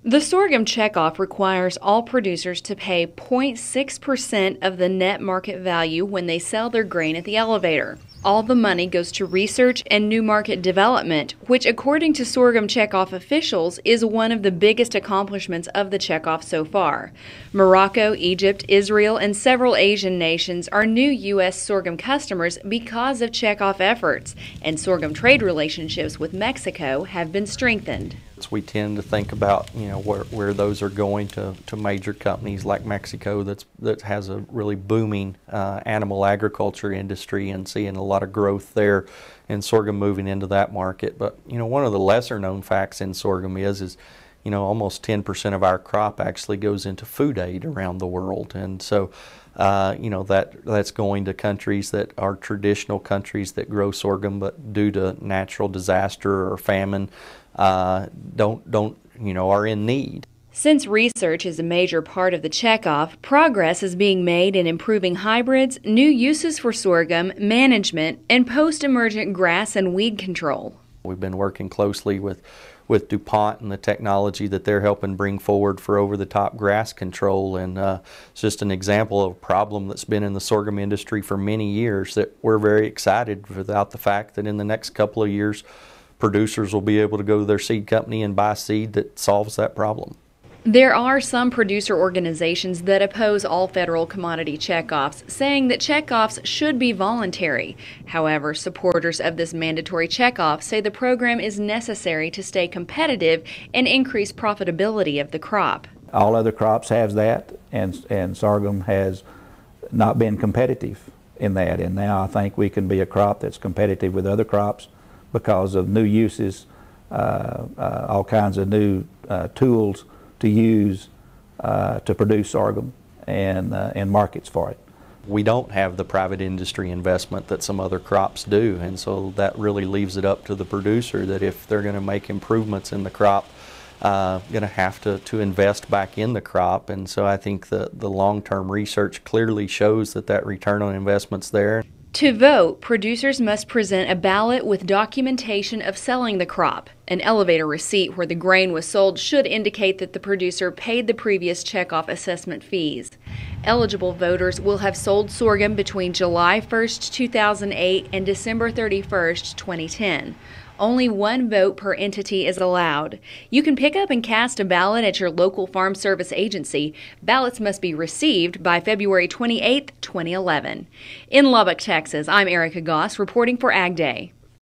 The Sorghum Checkoff requires all producers to pay 0.6% of the net market value when they sell their grain at the elevator. All the money goes to research and new market development, which, according to Sorghum Checkoff officials, is one of the biggest accomplishments of the checkoff so far. Morocco, Egypt, Israel, and several Asian nations are new U.S. sorghum customers because of checkoff efforts, and sorghum trade relationships with Mexico have been strengthened. We tend to think about, where those are going to major companies like Mexico that has a really booming animal agriculture industry, and seeing a lot of growth there, and sorghum moving into that market. But one of the lesser known facts in sorghum is almost 10% of our crop actually goes into food aid around the world, and so that's going to countries that are traditional countries that grow sorghum, but due to natural disaster or famine are in need. Since research is a major part of the checkoff, progress is being made in improving hybrids, new uses for sorghum, management, and post-emergent grass and weed control. We've been working closely with DuPont and the technology that they're helping bring forward for over-the-top grass control, and it's just an example of a problem that's been in the sorghum industry for many years that we're very excited about the fact that in the next couple of years producers will be able to go to their seed company and buy seed that solves that problem. There are some producer organizations that oppose all federal commodity checkoffs, saying that checkoffs should be voluntary. However, supporters of this mandatory checkoff say the program is necessary to stay competitive and increase profitability of the crop. All other crops have that, and sorghum has not been competitive in that. And now I think we can be a crop that's competitive with other crops because of new uses, all kinds of new tools to use to produce sorghum, and markets for it. We don't have the private industry investment that some other crops do, and so that really leaves it up to the producer that if they're going to make improvements in the crop, going to have to invest back in the crop. And so I think the long-term research clearly shows that return on investment's there. To vote, producers must present a ballot with documentation of selling the crop. An elevator receipt where the grain was sold should indicate that the producer paid the previous checkoff assessment fees. Eligible voters will have sold sorghum between July 1, 2008 and December 31, 2010. Only one vote per entity is allowed. You can pick up and cast a ballot at your local Farm Service agency. Ballots must be received by February 28, 2011. In Lubbock, Texas, I'm Erica Goss reporting for Ag Day.